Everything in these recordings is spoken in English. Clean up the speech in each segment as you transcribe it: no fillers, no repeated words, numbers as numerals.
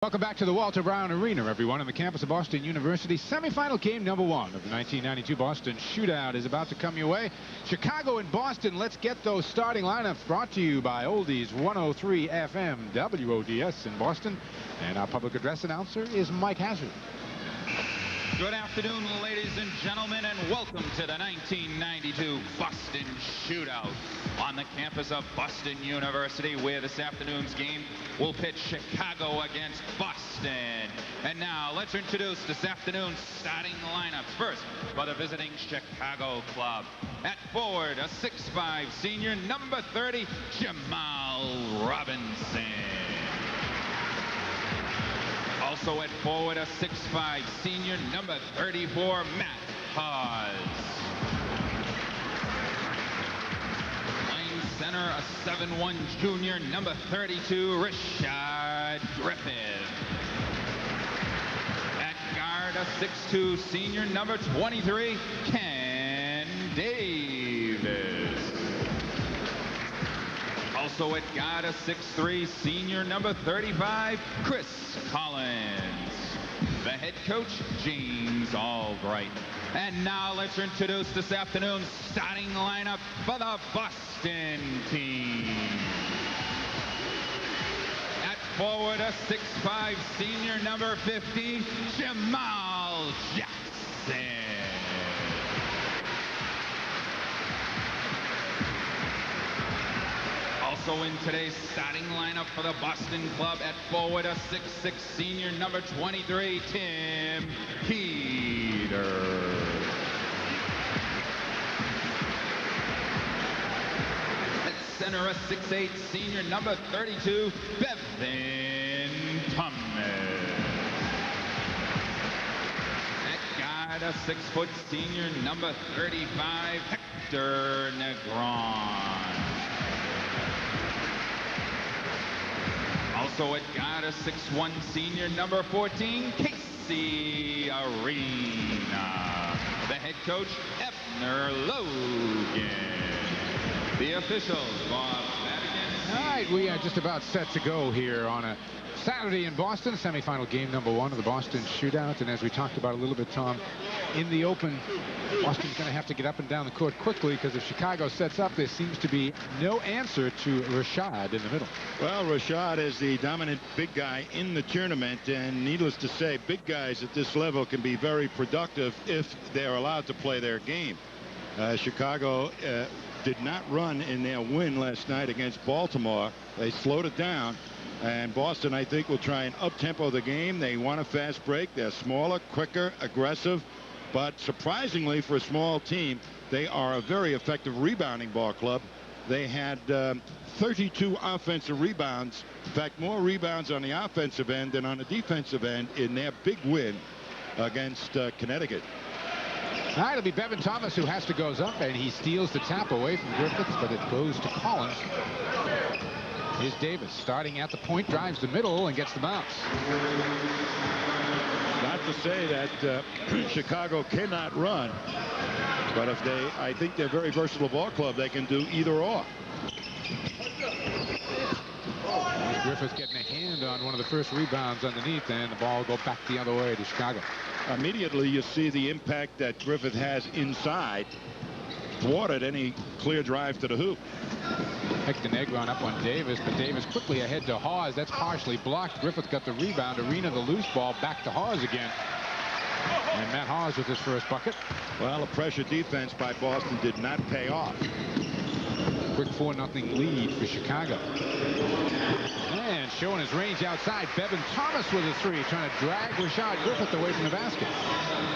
Welcome back to the Walter Brown Arena, everyone, on the campus of Boston University. Semifinal game number 1 of the 1992 Boston Shootout is about to come your way. Chicago and Boston, let's get those starting lineups brought to you by Oldies 103 FM WODS in Boston. And our public address announcer is Mike Hazard. Good afternoon, ladies and gentlemen, and welcome to the 1992 Boston Shootout on the campus of Boston University, where this afternoon's game will pitch Chicago against Boston. And now let's introduce this afternoon's starting lineups. First, for the visiting Chicago club. At forward, a 6'5" senior, number 30, Jamal Robinson. Also at forward, a 6'5" senior, number 34, Matt Haas. Playing center, a 7'1" junior, number 32, Rashad Griffith. At guard, a 6'2" senior, number 23, Ken Davis. Also at guard, a 6'3" senior, number 35, Chris Collins. The head coach, James Albright. And now let's introduce this afternoon's starting lineup for the Boston team. At forward, a 6'5" senior, number 50, Jamal Jackson. Also in today's starting lineup for the Boston club, at forward, a 6'6" senior, number 23, Tim Ketter. At center, a 6'8" senior, number 32, Bevan Thomas. At guard, a 6' senior, number 35, Hector Negron. Also at guard, a 6'1" senior, number 14, Casey Arena. The head coach, Ebner Logan. The officials, Bob Madigan. All right, we are just about set to go here on a Saturday in Boston, semifinal game number 1 of the Boston Shootout. And as we talked about a little bit, Tom, in the open, Boston's going to have to get up and down the court quickly, because if Chicago sets up, there seems to be no answer to Rashad in the middle. Well, Rashad is the dominant big guy in the tournament, and needless to say, big guys at this level can be very productive if they're allowed to play their game. Chicago did not run in their win last night against Baltimore. They slowed it down. And Boston, I think, will try and up-tempo the game. They want a fast break. They're smaller, quicker, aggressive. But surprisingly, for a small team, they are a very effective rebounding ball club. They had 32 offensive rebounds. In fact, more rebounds on the offensive end than on the defensive end in their big win against Connecticut. All right, it'll be Bevan Thomas who has to go up, and he steals the tap away from Griffiths, but it goes to Collins. Here's Davis starting at the point, drives the middle, and gets the bounce. Not to say that Chicago cannot run, but if I think they're a very versatile ball club. They can do either or. Griffiths getting a hand on one of the first rebounds underneath, and the ball will go back the other way to Chicago. Immediately you see the impact that Griffith has inside, thwarted any clear drive to the hoop. Hector Negron up on Davis, but Davis quickly ahead to Haas. That's partially blocked. Griffith got the rebound. Arena the loose ball, back to Haas again. And Matt Haas with his first bucket. Well, a pressure defense by Boston did not pay off. Quick 4-0 lead for Chicago. And showing his range outside, Bevan Thomas with a 3, trying to drag Rashad Griffith away from the basket.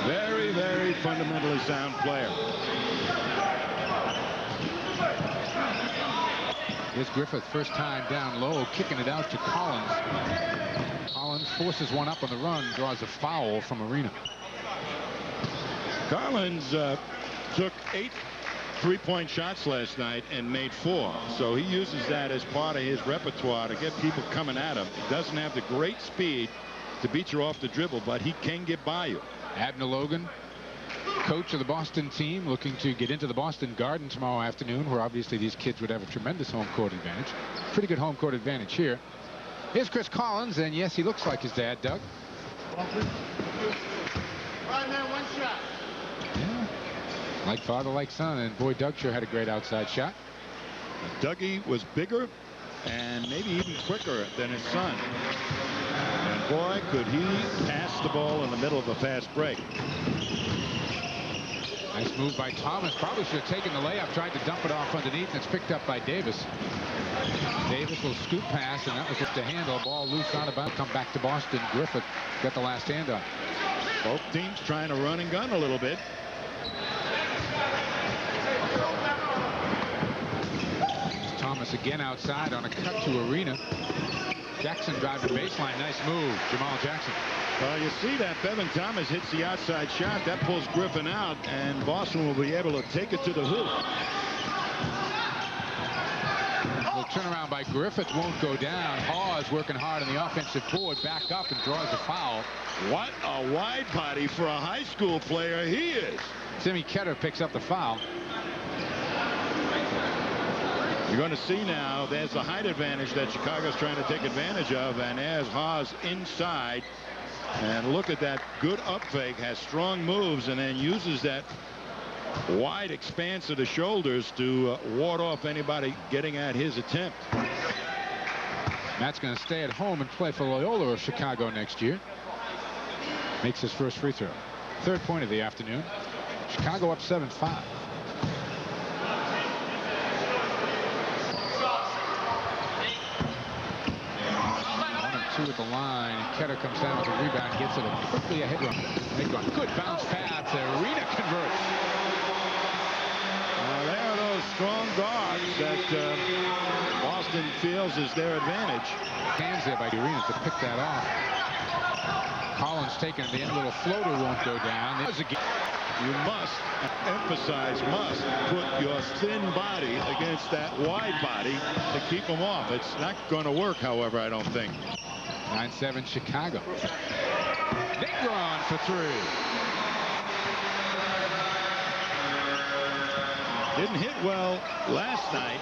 Very, very fundamentally sound player. Here's Griffith, first time down low, kicking it out to Collins. Collins forces one up on the run, draws a foul from Arena. Collins took 8 3-point shots last night and made 4. So he uses that as part of his repertoire to get people coming at him. He doesn't have the great speed to beat you off the dribble, but he can get by you. Abner Logan, coach of the Boston team, looking to get into the Boston Garden tomorrow afternoon, where obviously these kids would have a tremendous home court advantage. Pretty good home court advantage here. Here's Chris Collins, and yes, he looks like his dad, Doug. Right, man, one shot. Yeah. Like father, like son, and boy, Doug sure had a great outside shot. Dougie was bigger and maybe even quicker than his son. And boy, could he pass the ball in the middle of a fast break. Nice move by Thomas. Probably should have taken the layup, tried to dump it off underneath, and it's picked up by Davis. Davis will scoop pass, and that was just a handle. Ball loose out of bounds. Come back to Boston. Griffith got the last hand on. Both teams trying to run and gun a little bit. Thomas again outside on a cut to Arena. Jackson driving baseline. Nice move, Jamal Jackson. Well, you see that Bevan Thomas hits the outside shot. That pulls Griffin out, and Boston will be able to take it to the hoop. Little turnaround by Griffith won't go down. Hawes working hard on the offensive board. Back up and draws a foul. What a wide body for a high school player he is. Timmy Ketter picks up the foul. You're going to see now there's the height advantage that Chicago's trying to take advantage of, and as Hawes inside, and look at that good up fake, has strong moves, and then uses that wide expanse of the shoulders to ward off anybody getting at his attempt. Matt's going to stay at home and play for Loyola of Chicago next year. Makes his first free throw. Third point of the afternoon. Chicago up 7-5. Two at the line. Ketter comes down with the rebound, gets it quickly ahead of Negron. Good bounce pass. Arena converts. There are those strong guards that Boston feels is their advantage. Hands there by Arena to pick that off. Collins taking it. The end little floater won't go down. You must emphasize, must put your thin body against that wide body to keep them off. It's not going to work, however, I don't think. 9-7 Chicago. Negron for three. Didn't hit well last night.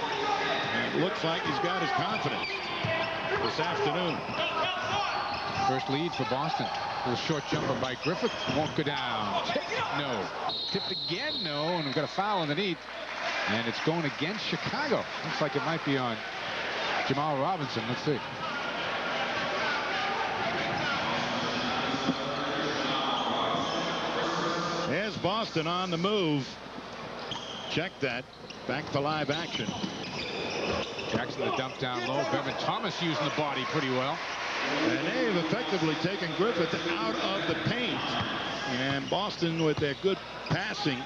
And it looks like he's got his confidence this afternoon. First lead for Boston. A little short jumper by Griffith. Won't go down. Tipped, no. Tipped again, no. And we've got a foul underneath. And it's going against Chicago. Looks like it might be on Jamal Robinson. Let's see. There's Boston on the move. Check that. Back to live action. Jackson the dump down low. Bevan Thomas using the body pretty well. And they've effectively taken Griffith out of the paint. And Boston, with their good passing,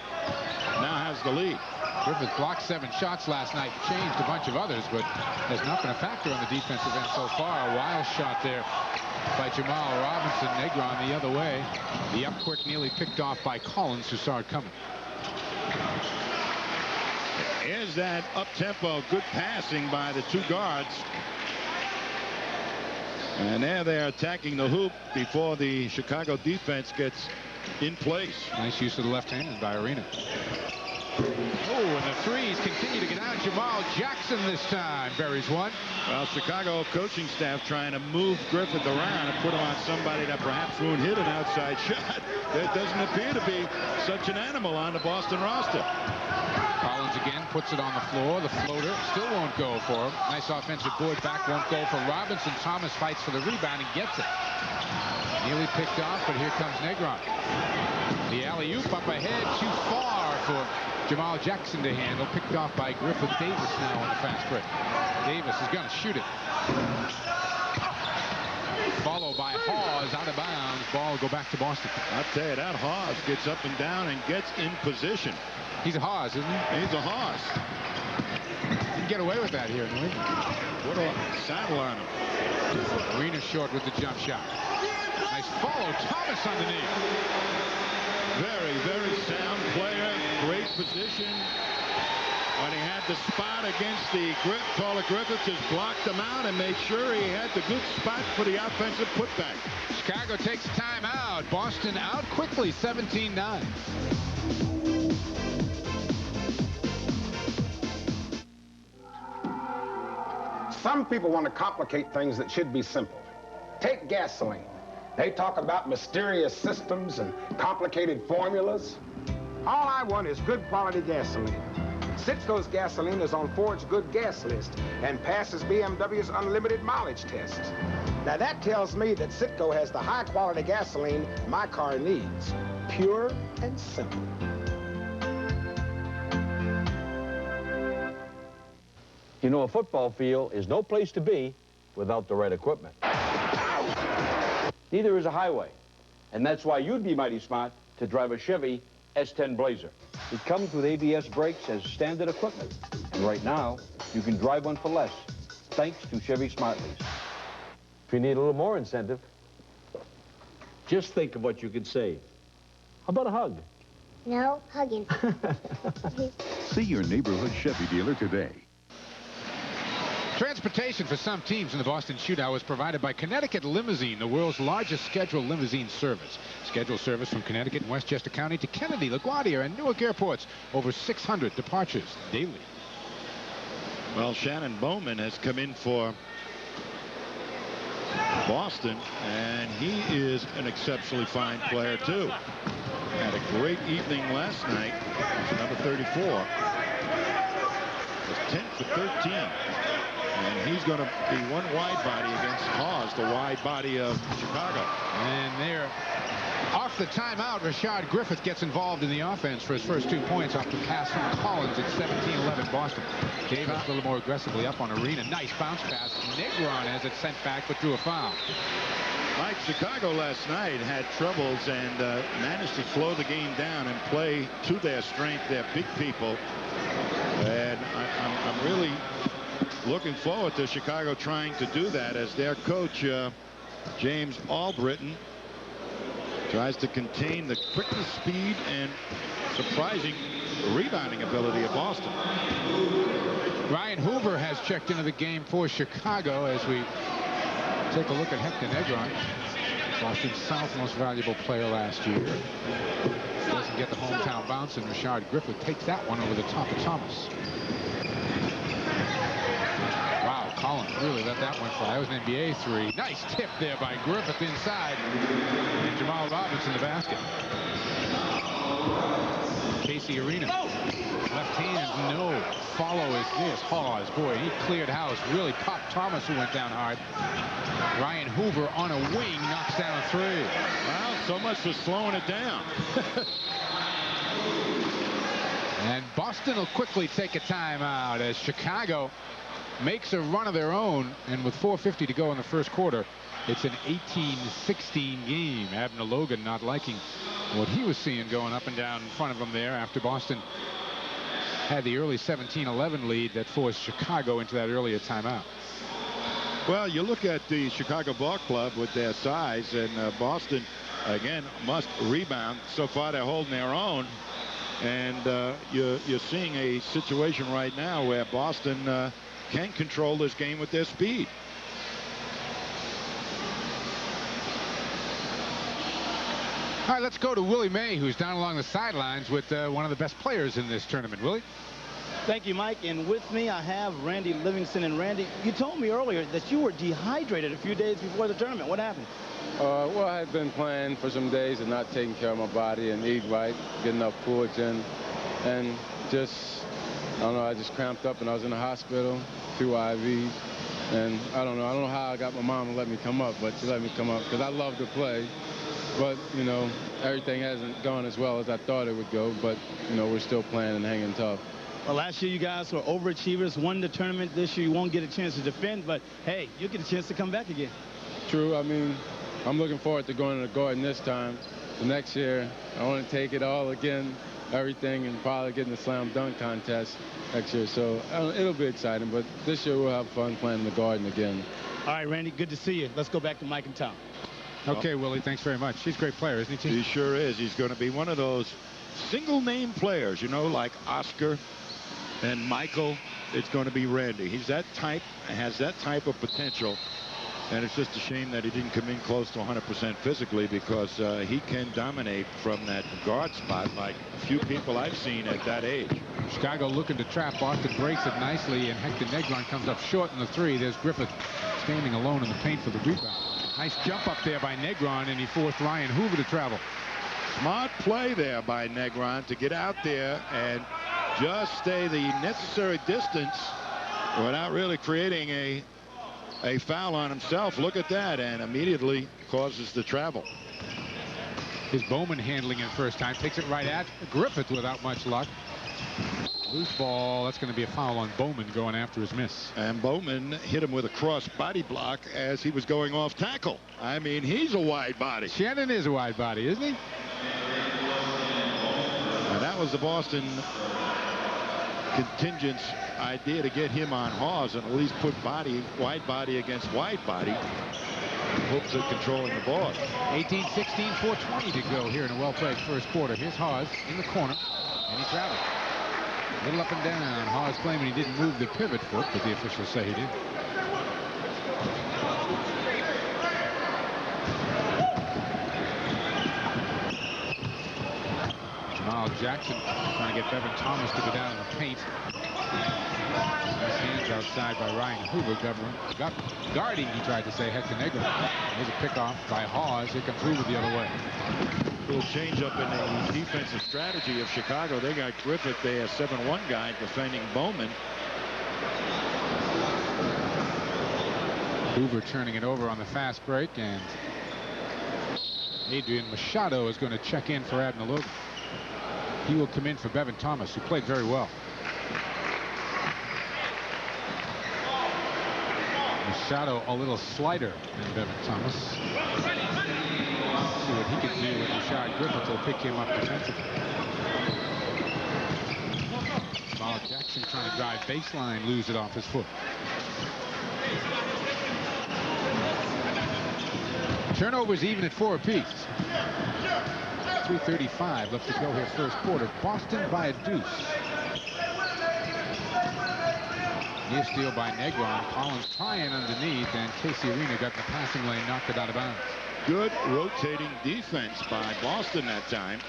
now has the lead. Griffith blocked 7 shots last night. Changed a bunch of others, but has not been a factor on the defensive end so far. A wild shot there by Jamal Robinson. Negron the other way. The up quick nearly picked off by Collins, who saw it coming. Here's that up-tempo good passing by the two guards. And there they're attacking the hoop before the Chicago defense gets in place. Nice use of the left hand by Arena. Oh, and the threes continue to get out. Jamal Jackson this time buries one. Well, Chicago coaching staff trying to move Griffith around and put him on somebody that perhaps won't hit an outside shot. There doesn't appear to be such an animal on the Boston roster. Collins again puts it on the floor. The floater still won't go for him. Nice offensive board back, won't go for Robinson. Thomas fights for the rebound and gets it. Nearly picked off, but here comes Negron. The alley-oop up ahead, too far for Jamal Jackson to handle. Picked off by Griffith. Davis now on the fast break. Davis is going to shoot it. Followed by Hawes, out of bounds. Ball will go back to Boston. I'll tell you, that Hawes gets up and down and gets in position. He's a Hawes, isn't he? He's a Hawes. You can get away with that here in New England. What a saddle on him. Arena short with the jump shot. Nice follow. Thomas underneath. Very, very sound player. Great position. When he had the spot against the taller Griffith, just blocked him out and made sure he had the good spot for the offensive putback. Chicago takes time out. Boston out quickly, 17-9. Some people want to complicate things that should be simple. Take gasoline. They talk about mysterious systems and complicated formulas. All I want is good quality gasoline. Citgo's gasoline is on Ford's good gas list and passes BMW's unlimited mileage test. Now that tells me that Citgo has the high quality gasoline my car needs. Pure and simple. You know, a football field is no place to be without the right equipment. Neither is a highway. And that's why you'd be mighty smart to drive a Chevy S10 Blazer. It comes with ABS brakes as standard equipment. And right now, you can drive one for less, thanks to Chevy Smart Lease. If you need a little more incentive, just think of what you could save. How about a hug? No hugging. See your neighborhood Chevy dealer today. Transportation for some teams in the Boston Shootout was provided by Connecticut Limousine, the world's largest scheduled limousine service. Scheduled service from Connecticut and Westchester County to Kennedy, LaGuardia, and Newark airports. Over 600 departures daily. Well, Shannon Bowman has come in for Boston, and he is an exceptionally fine player, too. Had a great evening last night. Number 34. Was 10 for 13. And he's going to be one wide body against Hawes, the wide body of Chicago. And they're off the timeout. Rashard Griffith gets involved in the offense for his first 2 points off the pass from Collins at 17-11 Boston. Davis a little more aggressively up on Arena. Nice bounce pass. Negron has it sent back but drew a foul. Mike, Chicago last night had troubles and managed to slow the game down and play to their strength. They're big people. And I'm really looking forward to Chicago trying to do that as their coach, James Albritton, tries to contain the quickness, speed, and surprising rebounding ability of Boston. Ryan Hoover has checked into the game for Chicago as we take a look at Hector Negron, Boston's South most valuable player last year. Doesn't get the hometown bounce, and Rashard Griffith takes that one over the top of Thomas. Wow, Collins really let that one fly. That was an NBA three. Nice tip there by Griffith inside. And Jamal Roberts in the basket. Casey Arena. Left hand, no. Follow is this. Hawes, boy, he cleared house. Really popped Thomas, who went down hard. Ryan Hoover on a wing knocks down a three. Wow, so much for slowing it down. And Boston will quickly take a timeout as Chicago makes a run of their own, and with 4:50 to go in the first quarter, it's an 18-16 game. Abner Logan not liking what he was seeing going up and down in front of him there after Boston had the early 17-11 lead that forced Chicago into that earlier timeout. Well, you look at the Chicago Ball Club with their size, and Boston, again, must rebound. So far, they're holding their own. And you're seeing a situation right now where Boston can control this game with their speed. All right, let's go to Willie May, who's down along the sidelines with one of the best players in this tournament. Willie? Thank you, Mike. And with me, I have Randy Livingston. And Randy, you told me earlier that you were dehydrated a few days before the tournament. What happened? Well, I had been playing for some days and not taking care of my body and eat right, getting enough fluids in, and just, I don't know, I just cramped up and I was in the hospital, 2 IVs, and I don't know how I got my mom to let me come up, but she let me come up because I love to play. But, you know, everything hasn't gone as well as I thought it would go, but, you know, we're still playing and hanging tough. Well, last year you guys were overachievers, won the tournament. This year you won't get a chance to defend, but, hey, you'll get a chance to come back again. True. I mean, I'm looking forward to going to the Garden this time. The next year, I want to take it all again, everything, and probably get in the slam dunk contest next year. So it'll be exciting, but this year we'll have fun playing in the Garden again. All right, Randy, good to see you. Let's go back to Mike and Tom. Okay, Willie, thanks very much. He's a great player, isn't he? He sure is. He's going to be one of those single-name players, you know, like Oscar and Michael. It's going to be Randy. He's that type, has that type of potential. And it's just a shame that he didn't come in close to 100% physically, because he can dominate from that guard spot like a few people I've seen at that age. Chicago looking to trap. Boston breaks it nicely, and Hector Negron comes up short in the three. There's Griffith standing alone in the paint for the rebound. Nice jump up there by Negron, and he forced Ryan Hoover to travel. Smart play there by Negron to get out there and just stay the necessary distance without really creating a foul on himself. Look at that, and immediately causes the travel. His Bowman handling it first time, takes it right at Griffith without much luck. Loose ball. That's going to be a foul on Bowman going after his miss. And Bowman hit him with a cross body block as he was going off tackle. I mean, he's a wide body. Shannon is a wide body, isn't he? And that was the Boston contingent's idea, to get him on Hawes and at least put wide body against wide body. Hopes of controlling the ball. 18-16, 4:20 to go here in a well-played first quarter. Here's Hawes in the corner, and he traveled. A little up and down. Hawes claiming he didn't move the pivot foot, but the officials say he did. Jamal Jackson trying to get Bevan Thomas to go down in the paint. Nice hands outside by Ryan Hoover, guarding, he tried to say, Hector Negron. Here's a pickoff by Hawes. Here comes Hoover the other way. Little change up in the defensive strategy of Chicago. They got Griffith, they a 7-1 guy defending Bowman. Hoover turning it over on the fast break, and Adrian Machado is going to check in for Abner Logan. He will come in for Bevan Thomas, who played very well. Machado a little slighter than Bevan Thomas. See what he can do with Rashad Griffith will pick him up defensively. Jamal Jackson trying to drive baseline, lose it off his foot. Turnovers even at 4 apiece. 3:35 left to go here first quarter. Boston by a deuce. Near steal by Negron. Collins trying underneath, and Casey Arena got in the passing lane, knocked it out of bounds. Good rotating defense by Boston that time.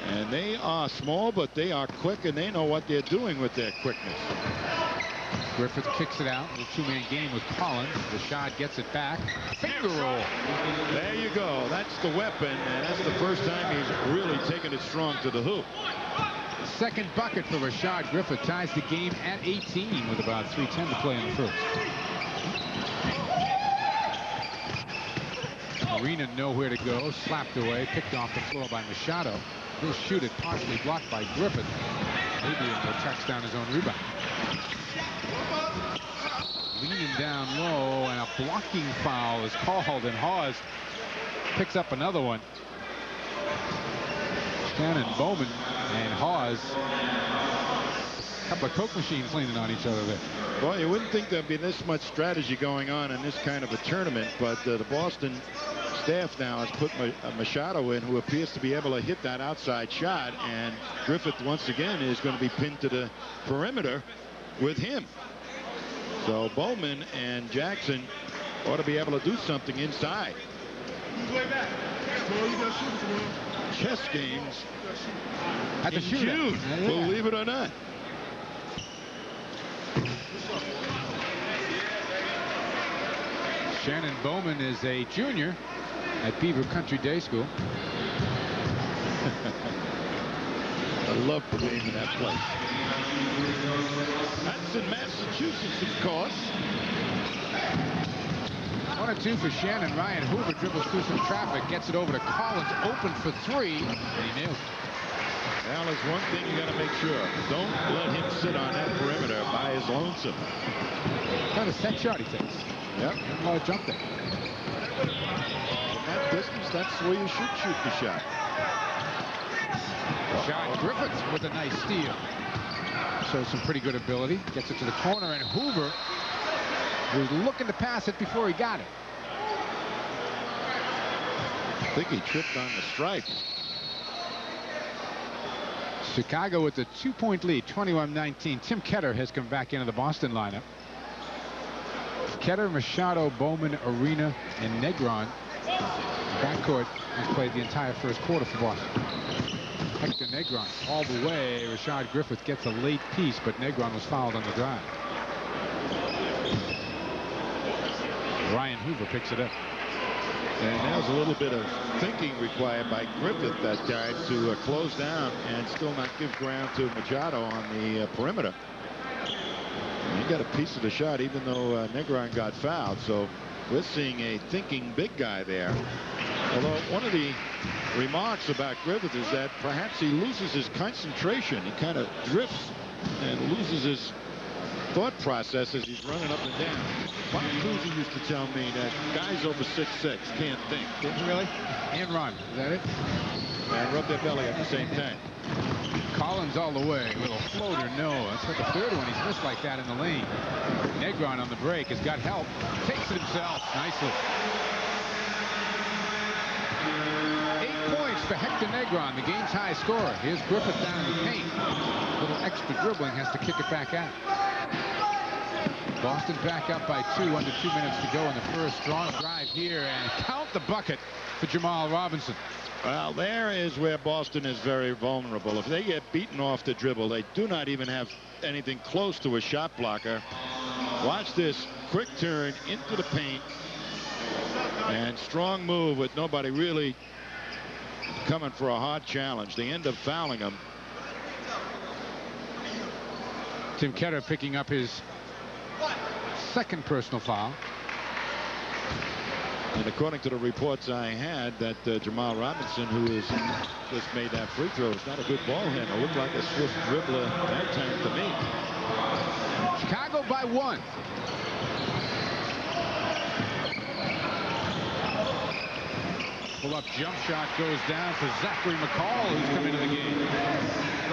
And they are small, but they are quick, and they know what they're doing with their quickness. Griffith kicks it out. A two-man game with Collins. Rashad gets it back. Finger roll. There you go. That's the weapon, and that's the first time he's really taken it strong to the hoop. Second bucket for Rashad Griffith ties the game at 18 with about 3:10 to play in the first. Arena nowhere to go. Slapped away. Picked off the floor by Machado. He'll shoot it, partially blocked by Griffith. Adrian will tracks down his own rebound. Leaning down low, and a blocking foul is called, and Hawes picks up another one. Shannon, Bowman, and Hawes. A couple of Coke machines leaning on each other there. Well, you wouldn't think there'd be this much strategy going on in this kind of a tournament, but the Boston staff now has put Machado in, who appears to be able to hit that outside shot, and Griffith once again is going to be pinned to the perimeter with him. So Bowman and Jackson ought to be able to do something inside. Chess games at the Shootout. June, believe it or not. Shannon Bowman is a junior at Beaver Country Day School. I love the name of that place. That's in Massachusetts, of course. 1 or 2 for Shannon. Ryan Hoover dribbles through some traffic, gets it over to Collins, open for 3, and he nails it. Now, there's one thing you got to make sure. Don't let him sit on that perimeter by his lonesome. Kind of set shot he takes. Yep. Doesn't want to jump there. From that distance, that's where you should shoot the shot. Rashad Griffith with a nice steal. Shows some pretty good ability. Gets it to the corner, and Hoover was looking to pass it before he got it. I think he tripped on the stripe. Chicago with a 2-point lead, 21-19. Tim Ketter has come back into the Boston lineup. Ketter, Machado, Bowman, Arena, and Negron. Backcourt has played the entire first quarter for Boston. Hector Negron all the way. Rashad Griffith gets a late piece, but Negron was fouled on the drive. Ryan Hoover picks it up. And that was a little bit of thinking required by Griffith that time to close down and still not give ground to Machado on the perimeter. And he got a piece of the shot even though Negron got fouled. So we're seeing a thinking big guy there. Although one of the remarks about Griffith is that perhaps he loses his concentration. He kind of drifts and loses his thought process as he's running up and down. Bob Cousy used to tell me that guys over 6'6" can't think. Didn't you really? And run. Is that it? And rub their belly at the same time. Collins all the way. Little floater, no. That's what the third one he's missed like that in the lane. Negron on the break has got help. Takes it himself nicely. 8 points for Hector Negron, the game's high scorer. Here's Griffith down in the paint. A little extra dribbling, has to kick it back out. Boston back up by 2, under 2 minutes to go in the first. Strong drive here, and count the bucket for Jamal Robinson. Well, there is where Boston is very vulnerable. If they get beaten off the dribble, they do not even have anything close to a shot blocker. Watch this quick turn into the paint, and strong move with nobody really coming for a hard challenge. They end up fouling him. Tim Ketter picking up his second personal foul. And according to the reports I had, that Jamal Robinson, who has just made that free throw, is not a good ball handler. Looked like a swift dribbler that time to me. Chicago by 1. Pull-up jump shot goes down for Zachary McCall, who's come into the game.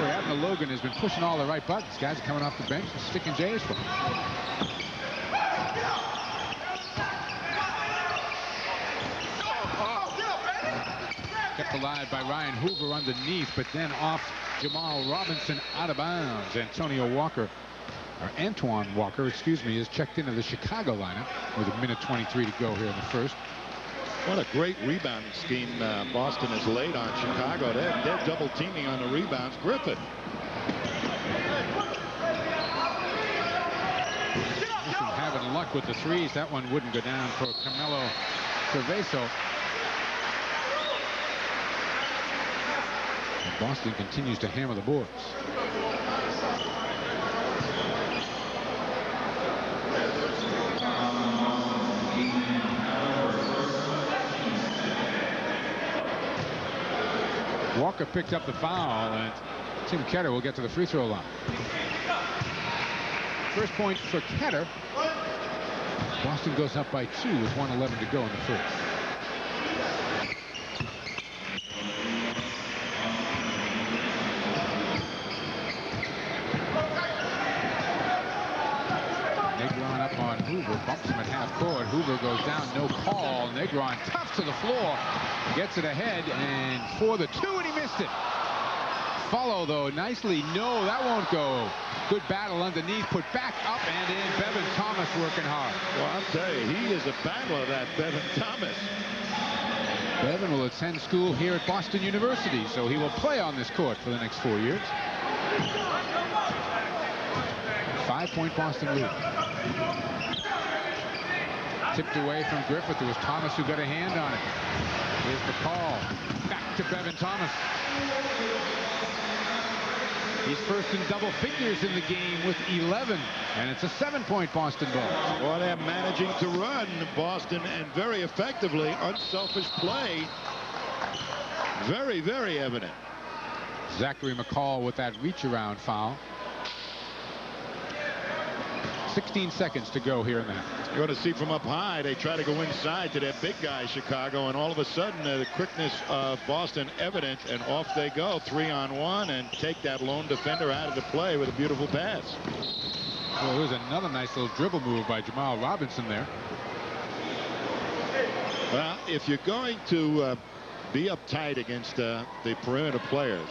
Abner Logan has been pushing all the right buttons. Guys are coming off the bench and sticking J's for him. Kept alive by Ryan Hoover underneath, but then off Jamal Robinson, out of bounds. Antonio Walker, or Antoine Walker, excuse me, is checked into the Chicago lineup with 1:23 to go here in the first. What a great rebounding scheme Boston has laid on Chicago. They're double teaming on the rebounds. Griffith. Having luck with the threes. That one wouldn't go down for Carmelo Cerveso. And Boston continues to hammer the boards. Walker picked up the foul, and Tim Ketter will get to the free throw line. First point for Ketter. Boston goes up by 2 with 1:11 to go in the first. Negron up on Hoover, bumps him at half court. Hoover goes down, no call. Negron tough to the floor, gets it ahead, and for the 2, and he missed it. Follow though nicely. No, that won't go. Good battle underneath, put back up and in. Bevan Thomas working hard. Well, I'll tell you, he is a battler, that Bevan Thomas. Bevan will attend school here at Boston University, so he will play on this court for the next 4 years. 5-point Boston lead. Tipped away from Griffith. It was Thomas who got a hand on it. Here's the call. Back to Bevan Thomas. He's first in double figures in the game with 11, and it's a 7-point Boston ball. Well, they're managing to run Boston, and very effectively. Unselfish play. Very, very evident. Zachary McCall with that reach around foul. 16 seconds to go here in that. You're going to see from up high, they try to go inside to their big guy, Chicago, and all of a sudden the quickness of Boston evident, and off they go 3-on-1 and take that lone defender out of the play with a beautiful pass. Well, there's another nice little dribble move by Jamal Robinson there. Well, if you're going to be uptight against the perimeter players,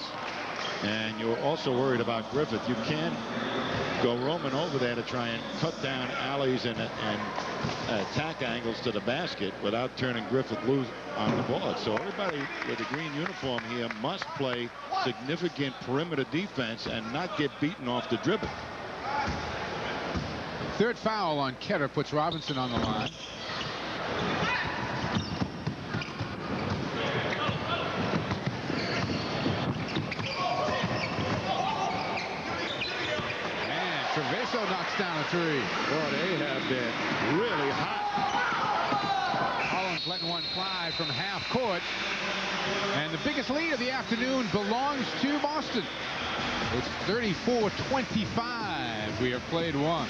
and you're also worried about Griffith, you can go roaming over there to try and cut down alleys and attack angles to the basket without turning Griffith loose on the board. So everybody with the green uniform here must play significant perimeter defense and not get beaten off the dribble. Third foul on Ketter puts Robinson on the line. Treviso knocks down a three. Boy, they have been really hot. Collins letting one fly from half court. And the biggest lead of the afternoon belongs to Boston. It's 34-25. We have played one.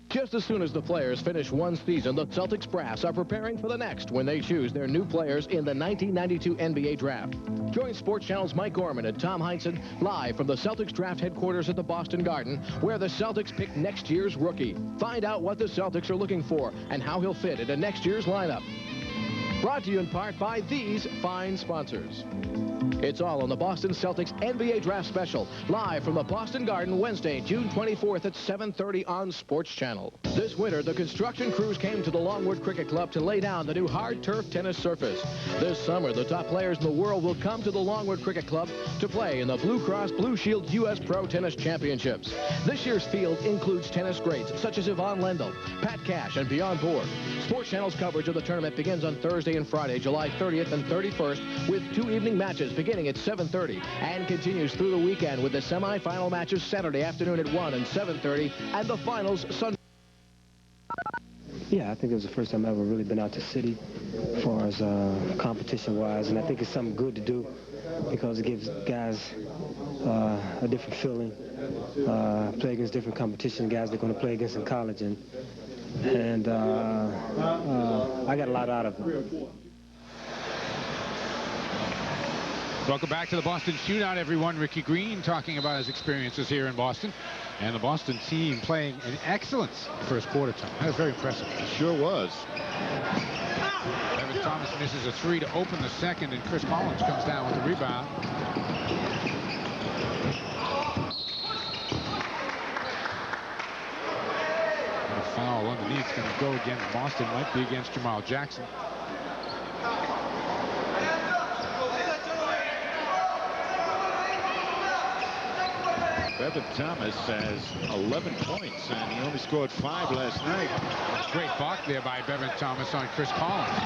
Just as soon as the players finish one season, the Celtics brass are preparing for the next when they choose their new players in the 1992 NBA Draft. Join Sports Channel's Mike Gorman and Tom Heinsohn live from the Celtics Draft headquarters at the Boston Garden, where the Celtics pick next year's rookie. Find out what the Celtics are looking for and how he'll fit into next year's lineup. Brought to you in part by these fine sponsors. It's all on the Boston Celtics NBA Draft Special, live from the Boston Garden Wednesday, June 24th at 7:30 on Sports Channel. This winter, the construction crews came to the Longwood Cricket Club to lay down the new hard turf tennis surface. This summer, the top players in the world will come to the Longwood Cricket Club to play in the Blue Cross Blue Shield U.S. Pro Tennis Championships. This year's field includes tennis greats such as Yvonne Lendl, Pat Cash, and Beyond Board. Sports Channel's coverage of the tournament begins on Thursday and Friday, July 30th and 31st, with 2 evening matches beginning at 7:30 and continues through the weekend with the semifinal matches Saturday afternoon at 1 and 7:30 and the finals Sunday. Yeah, I think it was the first time I've ever really been out to city as far as competition-wise, and I think it's something good to do because it gives guys a different feeling, play against different competition, guys they're going to play against in college, and I got a lot out of it. Welcome back to the Boston Shootout, everyone. Ricky Green talking about his experiences here in Boston. And the Boston team playing in excellence in the first quarter time. That was very impressive. It sure was. Bevan Thomas misses a three to open the second, and Chris Collins comes down with the rebound. And a foul underneath is going to go against Boston. Might be against Jamal Jackson. Bevan Thomas has 11 points, and he only scored 5 last night. Great block there by Bevan Thomas on Chris Collins.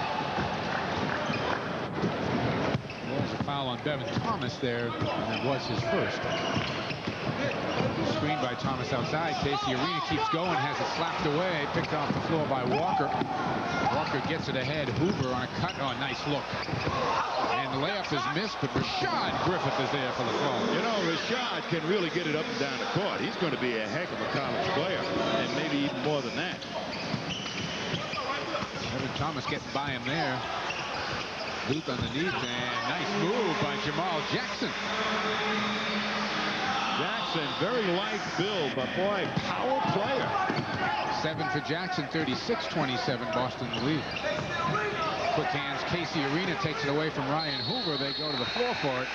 There's a foul on Bevan Thomas there, and it was his first. Screen by Thomas outside. Casey Arena keeps going, has it slapped away, picked off the floor by Walker. Walker gets it ahead. Hoover on a cut. Oh, nice look. And the layup is missed, but Rashad Griffith is there for the throw. You know, Rashad can really get it up and down the court. He's going to be a heck of a college player, and maybe even more than that. Bevan Thomas getting by him there. Luke underneath, and nice move by Jamal Jackson. Jackson, very light build, but boy, power player. 7 for Jackson, 36-27, Boston the lead. Quick hands, Casey Arena takes it away from Ryan Hoover. They go to the floor for it,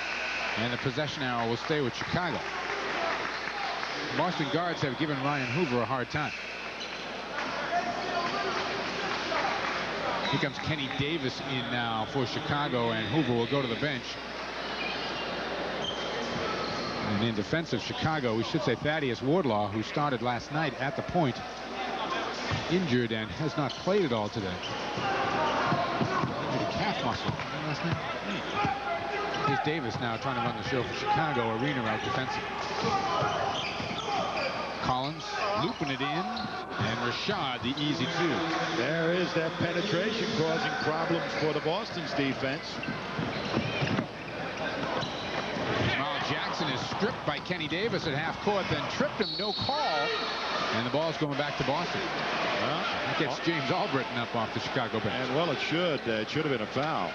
and the possession arrow will stay with Chicago. Boston guards have given Ryan Hoover a hard time. Here comes Kenny Davis in now for Chicago, and Hoover will go to the bench. And in defense of Chicago, we should say Thaddeus Wardlaw, who started last night at the point, injured and has not played at all today. Maybe calf muscle last night. Here's Davis now trying to run the show for Chicago. Arena out defensive. Collins looping it in, and Rashad the easy two. There is that penetration causing problems for the Boston's defense. Jamal Jackson is stripped by Kenny Davis at half court, then tripped him, no call, and the ball's going back to Boston. Well, that gets James Albritton up off the Chicago bench. And well, it should have been a foul.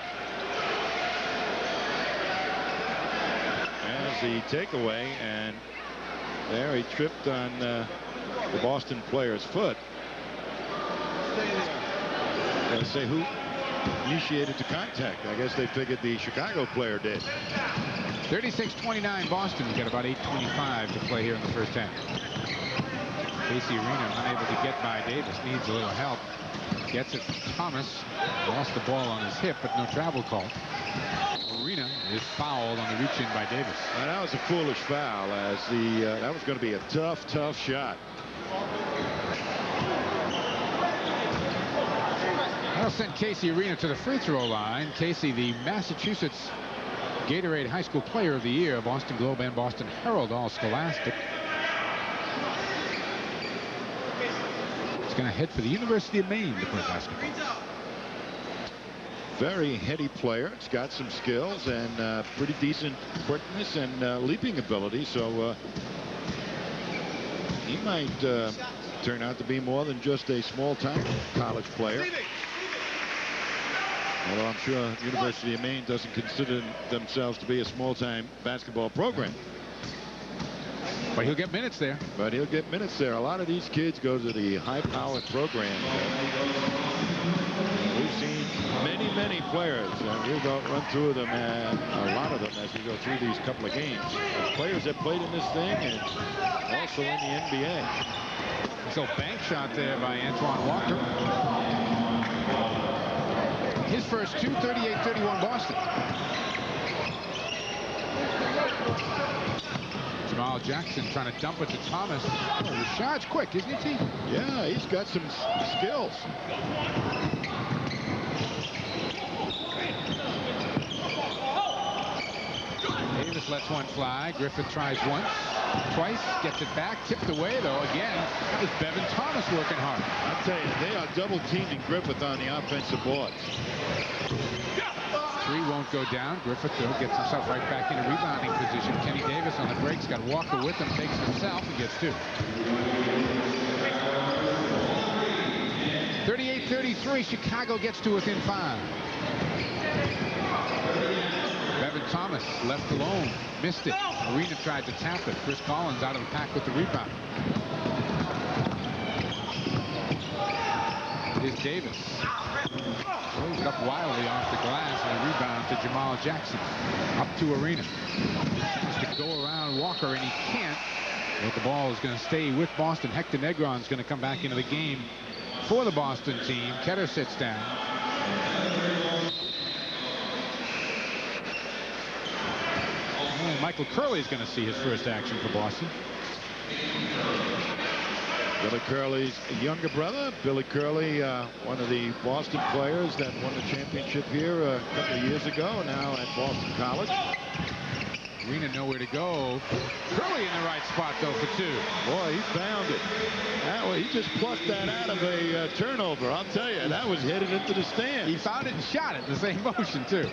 As the takeaway, and there he tripped on the Boston player's foot. Let's say who initiated the contact. I guess they figured the Chicago player did. 36-29 Boston. We've got about 8:25 to play here in the first half. Casey Arena unable to get by Davis. Needs a little help. Gets it. Thomas lost the ball on his hip, but no travel call. Arena is fouled on the reach in by Davis. And that was a foolish foul, as that was going to be a tough shot. That'll send Casey Arena to the free throw line. Casey, the Massachusetts Gatorade High School Player of the Year, Boston Globe and Boston Herald All-Scholastic. It's going to head for the University of Maine to play basketball. Very heady player. It's got some skills and pretty decent quickness and leaping ability. So he might turn out to be more than just a small-time college player. Although I'm sure University of Maine doesn't consider themselves to be a small-time basketball program. But he'll get minutes there. But he'll get minutes there. A lot of these kids go to the high-powered program. We've seen many players. We'll run through them, and a lot of them as we go through these couple of games. Players that played in this thing and also in the NBA. So bank shot there by Antoine Walker. His first two, 38-31 Boston. Jamal Jackson trying to dump it to Thomas. Oh, Rashad's quick, isn't he, T? Yeah, he's got some skills. Davis lets one fly. Griffith tries once, twice, gets it back, tipped away though. Again, that was Bevan Thomas working hard. I'll tell you, they are double teaming Griffith on the offensive boards. Three won't go down. Griffith though gets himself right back in a rebounding position. Kenny Davis on the breaks, got Walker with him, takes it himself and gets two. 38-33, Chicago gets to within 5. Bevan Thomas left alone, missed it. Arena tried to tap it. Chris Collins out of the pack with the rebound. Here's Davis. Throws it up wildly off the glass and a rebound to Jamal Jackson. Up to Arena. Tries to go around Walker and he can't. But the ball is going to stay with Boston. Hector Negron is going to come back into the game for the Boston team. Ketter sits down. Michael Curley is going to see his first action for Boston. Billy Curley's younger brother. Billy Curley, one of the Boston players that won the championship here a couple of years ago, now at Boston College. Arena nowhere to go. Curley in the right spot, though, for two. Boy, he found it. He just plucked that out of a turnover. I'll tell you, that was headed into the stands. He found it and shot it in the same motion, too.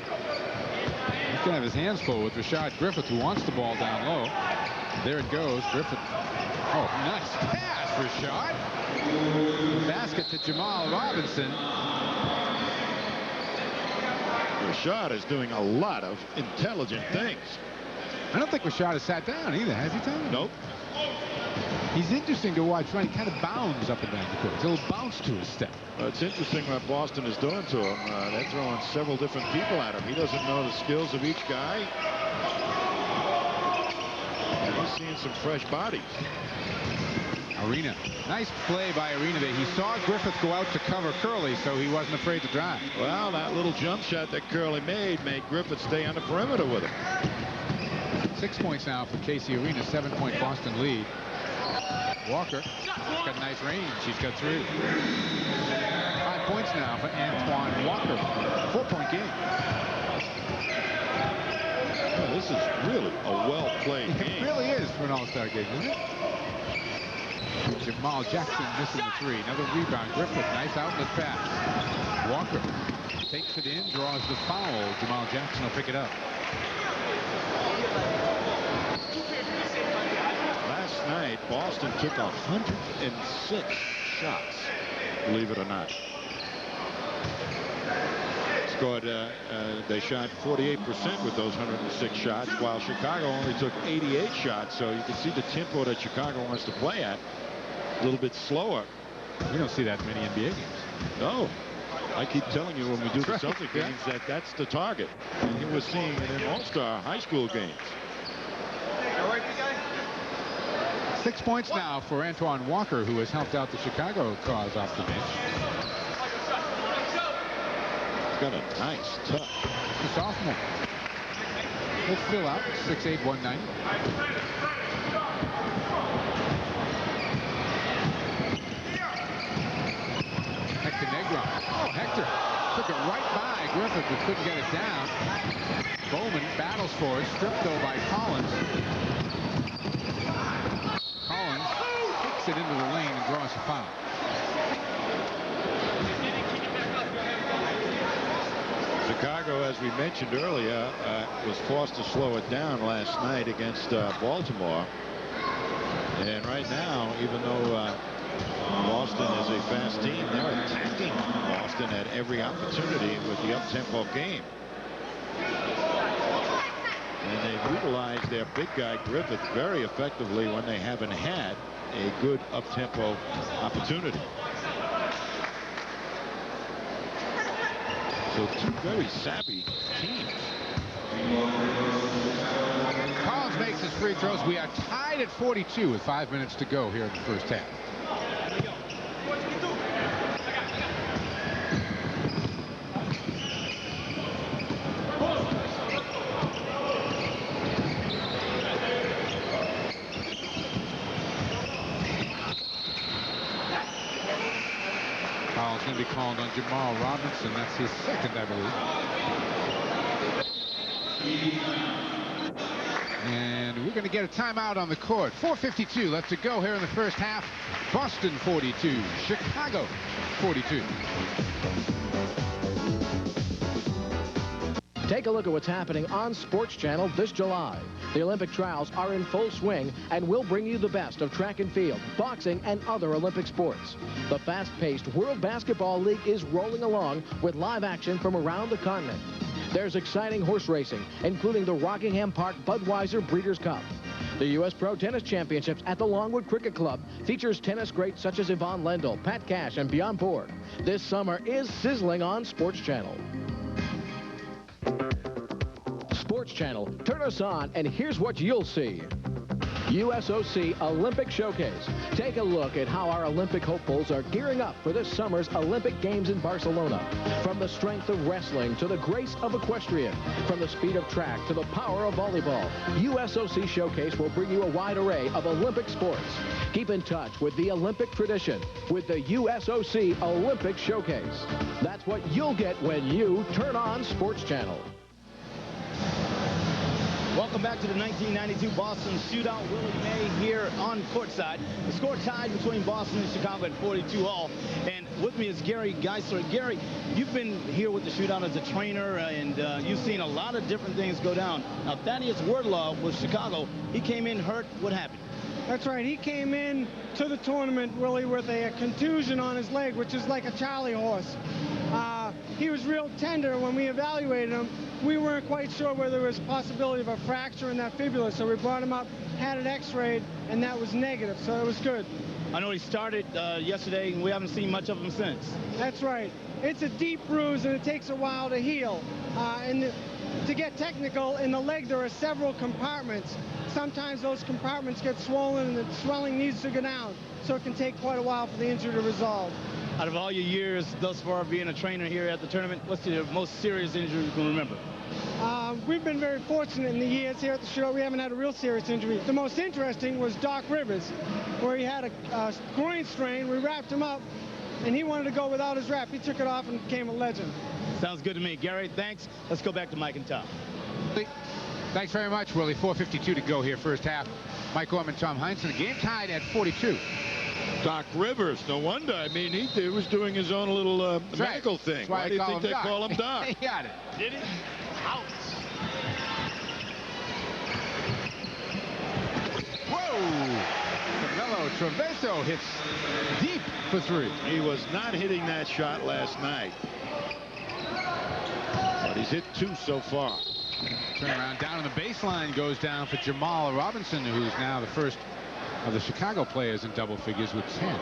He's going to have his hands full with Rashad Griffith, who wants the ball down low. There it goes. Griffith. Oh, nice pass, Rashad. Basket to Jamal Robinson. Rashad is doing a lot of intelligent things. I don't think Rashad has sat down either, has he, Tom? Nope. He's interesting to watch. He kind of bounds up and down the court. He's a little bounce to his step. It's interesting what Boston is doing to him. They're throwing several different people at him. He doesn't know the skills of each guy. And he's seeing some fresh bodies. Arena. Nice play by Arena there. He saw Griffith go out to cover Curley, so he wasn't afraid to drive. Well, that little jump shot that Curley made Griffith stay on the perimeter with him. 6 points now for Casey Arena. 7-point Boston lead. Walker. He's got nice range. He's got 3. 5 points now for Antoine Walker. 4-point game. Well, this is really a well-played game. It really is for an all-star game, isn't it? Jamal Jackson missing the 3. Another rebound. Griffith, nice outlet pass. Walker takes it in, draws the foul. Jamal Jackson will pick it up. Last night, Boston took 106 shots, believe it or not. Scored, they shot 48% with those 106 shots, while Chicago only took 88 shots. So you can see the tempo that Chicago wants to play at. A little bit slower. You don't see that in many NBA games. No. I keep telling you when we do the Celtic games that that's the target. And you were seeing it in All-Star high school games. 6 points now for Antoine Walker, who has helped out the Chicago cause off the bench. He's got a nice touch. The sophomore. He'll fill out 6'8", 190. Hector Negron. Oh, Hector took it right by Griffith, but couldn't get it down. Bowman battles for it, stripped though by Collins. Collins kicks it into the lane and draws a foul. Chicago, as we mentioned earlier, was forced to slow it down last night against Baltimore. And right now, even though Boston is a fast team, they're attacking Boston at every opportunity with the up-tempo game. And they've utilized their big guy Griffith very effectively when they haven't had a good up-tempo opportunity. So two very savvy teams. Collins makes his free throws. We are tied at 42 with 5 minutes to go here in the first half. Foul's going to be called on Jamal Robinson. That's his second, I believe. And we're going to get a timeout on the court. 4:52 left to go here in the first half. Boston 42, Chicago 42. Take a look at what's happening on Sports Channel this July. The Olympic trials are in full swing, and we'll bring you the best of track and field, boxing, and other Olympic sports. The fast-paced World Basketball League is rolling along with live action from around the continent. There's exciting horse racing, including the Rockingham Park Budweiser Breeders' Cup. The U.S. Pro Tennis Championships at the Longwood Cricket Club features tennis greats such as Yvonne Lendl, Pat Cash, and Bjorn Borg. This summer is sizzling on Sports Channel. Sports Channel, turn us on, and here's what you'll see. USOC Olympic Showcase. Take a look at how our Olympic hopefuls are gearing up for this summer's Olympic Games in Barcelona. From the strength of wrestling to the grace of equestrian, from the speed of track to the power of volleyball, USOC Showcase will bring you a wide array of Olympic sports. Keep in touch with the Olympic tradition with the USOC Olympic Showcase. That's what you'll get when you turn on Sports Channel. Welcome back to the 1992 Boston Shootout. Willie May here on courtside. The score tied between Boston and Chicago at 42 all. And with me is Gary Geisler. Gary, you've been here with the Shootout as a trainer, and you've seen a lot of different things go down. Now, Thaddeus Wardlaw with Chicago, he came in hurt. What happened? That's right. He came in to the tournament, Willie, with a contusion on his leg, which is like a Charlie horse. He was real tender. When we evaluated him, we weren't quite sure whether there was a possibility of a fracture in that fibula, so we brought him up, had it x-rayed, and that was negative, so it was good. I know he started yesterday, and we haven't seen much of him since. That's right. It's a deep bruise, and it takes a while to heal. To get technical, in the leg there are several compartments. Sometimes those compartments get swollen, and the swelling needs to go down, so it can take quite a while for the injury to resolve. Out of all your years thus far being a trainer here at the tournament, what's the most serious injury you can remember? We've been very fortunate in the years here at the show. We haven't had a real serious injury. The most interesting was Doc Rivers, where he had a groin strain. We wrapped him up, and he wanted to go without his wrap. He took it off and became a legend. Sounds good to me. Gary, thanks. Let's go back to Mike and Tom. Thanks very much, Willie. 4:52 to go here, first half. Mike Gorman, Tom Heinsohn. The game tied at 42. Doc Rivers, no wonder. I mean, he was doing his own little medical thing. Why do you think they call him Doc? He got it. Did he? Out. Whoa! Carmelo Traveso hits deep for three. He was not hitting that shot last night. But he's hit two so far. Turnaround down on the baseline goes down for Jamal Robinson, who's now the first of the Chicago players in double figures with 10.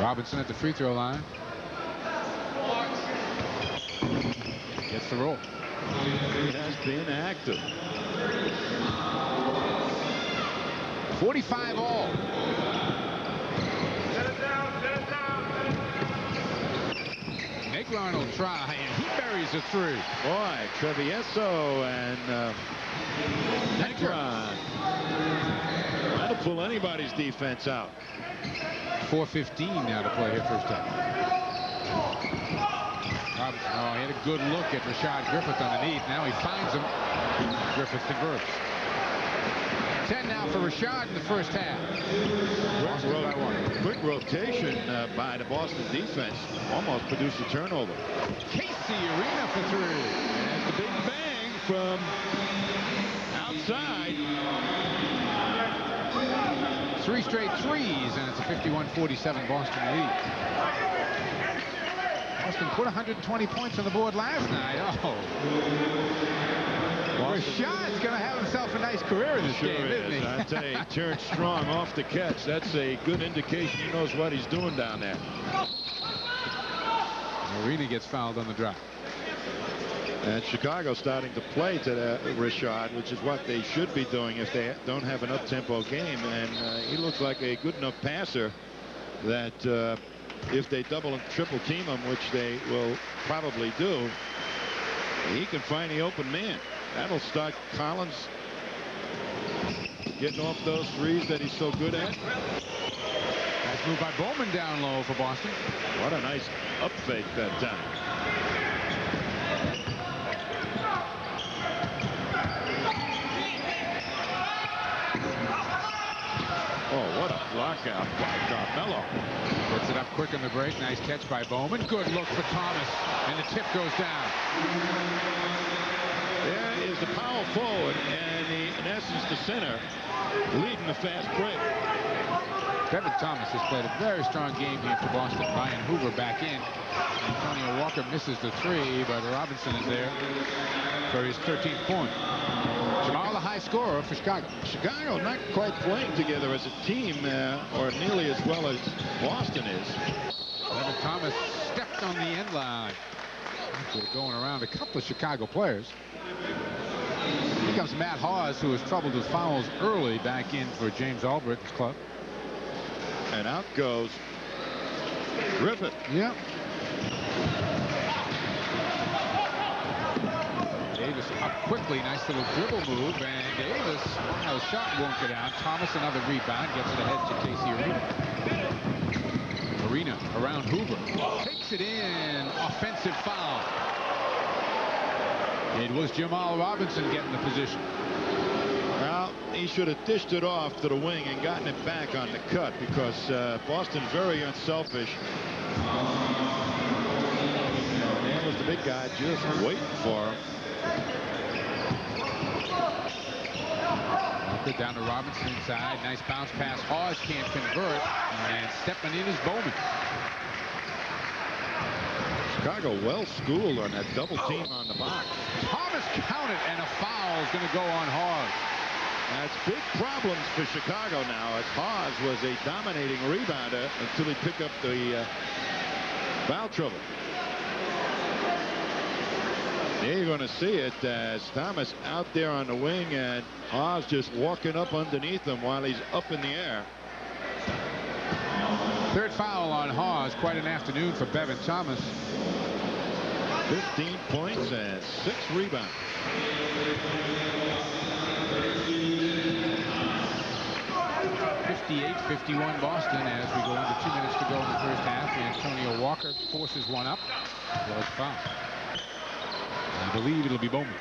Robinson at the free throw line. Gets the roll. He has been active. 45 all. Negron will try, and he buries a three. Boy, Travieso and Negron. That'll pull anybody's defense out. 4:15 now to play here first half. Robinson, oh, he had a good look at Rashad Griffith underneath. Now he finds him. Griffith converts. 10 now for Rashad in the first half. Quick rotation by the Boston defense. Almost produced a turnover. Casey Arena for three. And the big bang from outside. 3 straight threes, and it's a 51-47 Boston lead. Boston put 120 points on the board last night. Oh. Rashad's going to have himself a nice career in this game, isn't he? I tell you, he turned strong off the catch. That's a good indication he knows what he's doing down there. Arena gets fouled on the drive. And Chicago starting to play to Rashad, which is what they should be doing if they don't have an up-tempo game. And he looks like a good enough passer that if they double and triple team him, which they will probably do, he can find the open man. That'll start Collins getting off those threes that he's so good at. Nice move by Bowman down low for Boston. What a nice up fake that time. Oh, what a blockout by Carmelo. Gets it up quick on the break. Nice catch by Bowman. Good look for Thomas. And the tip goes down. There is the power forward and in essence the center leading the fast break. Bevan Thomas has played a very strong game here for Boston. Ryan Hoover back in. Antoine Walker misses the three, but Robinson is there for his 13th point. Jamal, the high scorer for Chicago. Chicago not quite playing together as a team or nearly as well as Boston is. Bevan Thomas stepped on the end line. Going around a couple of Chicago players. Here comes Matt Hawes, who was troubled with fouls early, back in for James Albrecht's club. And out goes Griffith. Yep. Davis up quickly. Nice little dribble move. And Davis, wow, the shot won't get out. Thomas another rebound. Gets it ahead to Casey Arena. Arena around Hoover. Takes it in. Offensive foul. It was Jamal Robinson getting the position. Well, he should have dished it off to the wing and gotten it back on the cut because Boston's very unselfish. And there was the big guy just waiting for him. Walker down to Robinson inside. Nice bounce pass. Hawes can't convert. And stepping in is Bowman. Chicago well schooled on that double team on the box. Thomas counted, and a foul is going to go on Hawes. That's big problems for Chicago now, as Hawes was a dominating rebounder until he picked up the foul trouble. There you're going to see it as Thomas out there on the wing and Hawes just walking up underneath him while he's up in the air. Third foul on Hawes. Quite an afternoon for Bevan Thomas. 15 points and 6 rebounds. (58-51) Boston as we go into 2 minutes to go in the first half. Antonio Walker forces one up. Was fouled. I believe it'll be Bowman.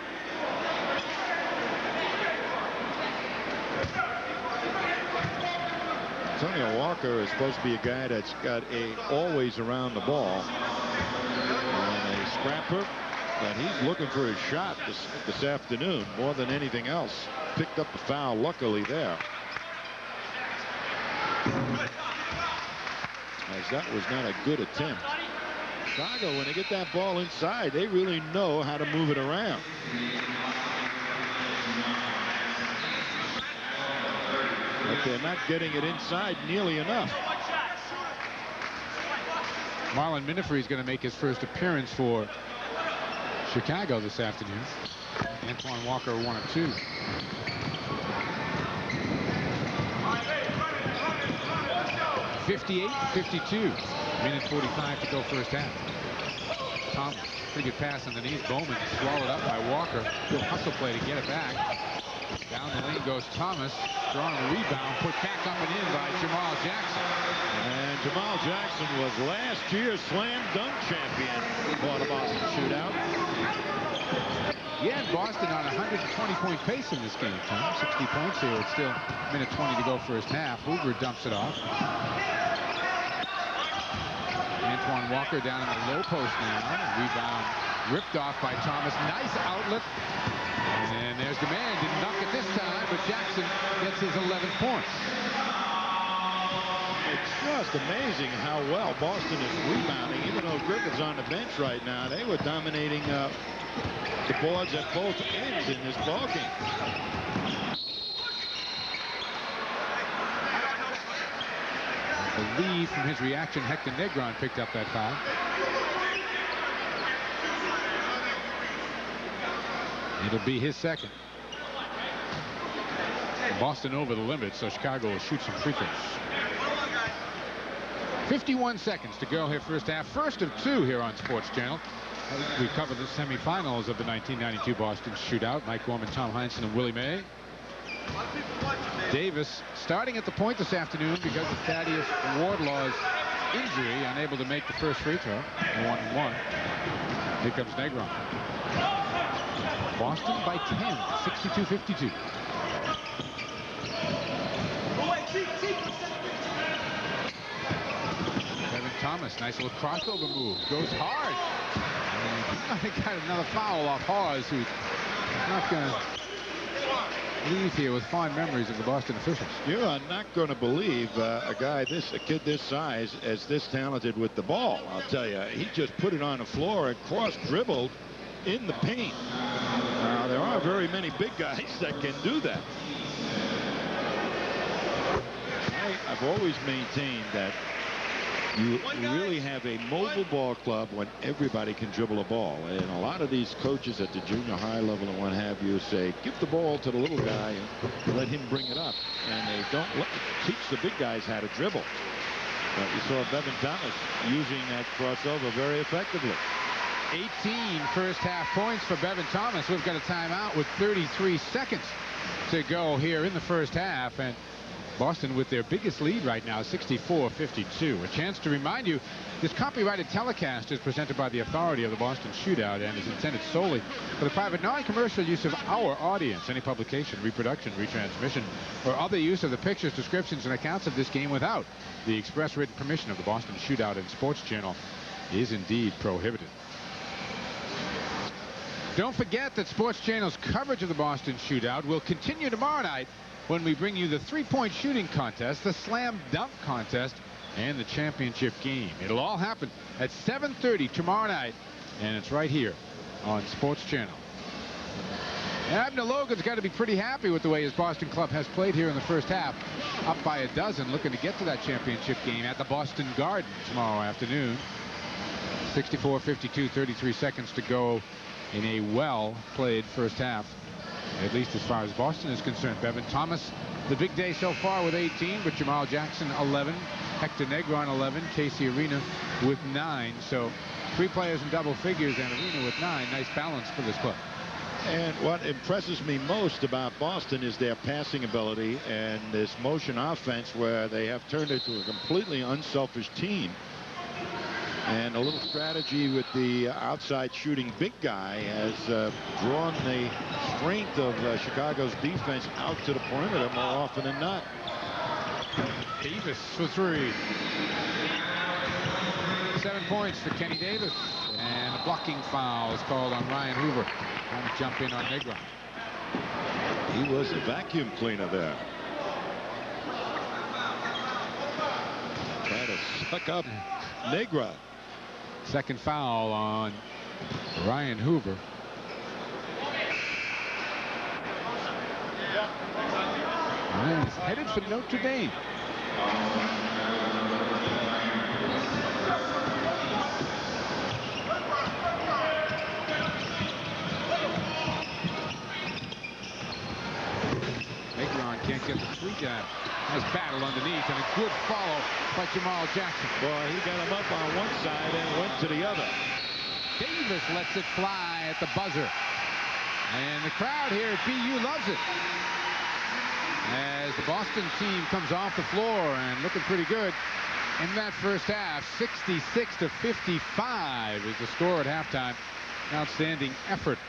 Antonio Walker is supposed to be a guy that's got always around the ball and a scrapper, but he's looking for his shot this afternoon more than anything else. Picked up the foul luckily there, as that was not a good attempt. Chicago, when they get that ball inside, they really know how to move it around. But they're not getting it inside nearly enough. Marlon Minifree is going to make his first appearance for Chicago this afternoon. Antoine Walker 1 of 2. (58-52). Minute 45 to go first half. Thomas, pretty good pass on the knees. Bowman swallowed up by Walker. Good hustle play to get it back. Down the lane goes Thomas. Strong rebound, put back up and in by Jamal Jackson. And Jamal Jackson was last year's slam dunk champion for the Boston Shootout. Yeah, Boston on a 120-point pace in this game, Tom. 60 points here. It's still minute 20 to go first half. Hoover dumps it off. Antoine Walker down in the low post now. Rebound ripped off by Thomas. Nice outlet. And there's the man. Didn't dunk it this time, but Jackson gets his 11th point. It's just amazing how well Boston is rebounding. Even though Griffin's on the bench right now, they were dominating the boards at both ends in this ballgame. I believe from his reaction, Hector Negron picked up that foul. It'll be his second. Boston over the limit, so Chicago will shoot some free throws. 51 seconds to go here first half. First of 2 here on Sports Channel. We cover the semifinals of the 1992 Boston Shootout. Mike Gorman, Tom Heinsohn, and Willie May. Davis starting at the point this afternoon because of Thaddeus Wardlaw's injury, unable to make the first free throw. 1-1. Here comes Negron. Boston by 10, 62-52. Bevan Thomas, nice little crossover move. Goes hard. And got another foul off Hawes, who's not going to leave here with fond memories of the Boston officials. You are not going to believe a kid this size, as this talented with the ball. I'll tell you, he just put it on the floor and cross-dribbled in the paint. Now, there aren't very many big guys that can do that. I've always maintained that you really have a mobile ball club when everybody can dribble a ball. And a lot of these coaches at the junior high level and what have you say, give the ball to the little guy and let him bring it up. And they don't teach the big guys how to dribble. But you saw Bevan Thomas using that crossover very effectively. 18 first half points for Bevan Thomas. We've got a timeout with 33 seconds to go here in the first half. And Boston with their biggest lead right now, 64-52. A chance to remind you, this copyrighted telecast is presented by the authority of the Boston Shootout and is intended solely for the private non-commercial use of our audience. Any publication, reproduction, retransmission, or other use of the pictures, descriptions, and accounts of this game without the express written permission of the Boston Shootout and Sports Channel is indeed prohibited. Don't forget that Sports Channel's coverage of the Boston Shootout will continue tomorrow night when we bring you the three-point shooting contest, the slam dunk contest, and the championship game. It'll all happen at 7:30 tomorrow night, and it's right here on Sports Channel. And Abner Logan's got to be pretty happy with the way his Boston club has played here in the first half. Up by a dozen, looking to get to that championship game at the Boston Garden tomorrow afternoon. 64-52, 33 seconds to go in a well-played first half, at least as far as Boston is concerned. Bevan Thomas, the big day so far with 18, but Jamal Jackson 11, Hector Negron 11, Casey Arena with 9. So 3 players in double figures and Arena with 9. Nice balance for this club. And what impresses me most about Boston is their passing ability and this motion offense where they have turned it to a completely unselfish team. And a little strategy with the outside shooting big guy has drawn the strength of Chicago's defense out to the perimeter more often than not. Davis for 3. 7 points for Kenny Davis. And a blocking foul is called on Ryan Hoover. Trying to jump in on Negron. He was a vacuum cleaner there. Trying to suck up Negron. Second foul on Ryan Hoover. And he's headed for Notre Dame. Nice battle underneath and a good follow by Jamal Jackson. Boy, he got him up on one side and went to the other. Davis lets it fly at the buzzer. And the crowd here at BU loves it. As the Boston team comes off the floor and looking pretty good in that first half. 66-55 is the score at halftime. Outstanding effort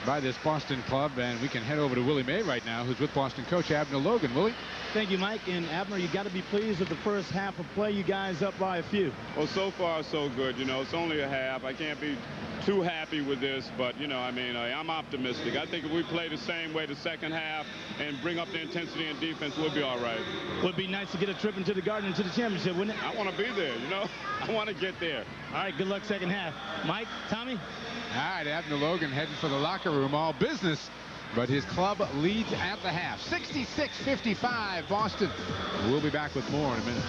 by this Boston club, and we can head over to Willie May right now, who's with Boston coach Abner Logan. Willie? Thank you, Mike. And Abner, you got to be pleased with the first half of play. You guys up by a few. Well, so far so good. You know, it's only a half. I can't be too happy with this, but you know, I mean, I'm optimistic. I think if we play the same way the second half and bring up the intensity and defense, we'll be all right. Would be nice to get a trip into the Garden into the championship, wouldn't it? I want to be there, you know. I want to get there. All right, good luck second half. Mike, Tommy? All right, Abner Logan heading for the locker room, all business, but his club leads at the half. 66-55 Boston. We'll be back with more in a minute.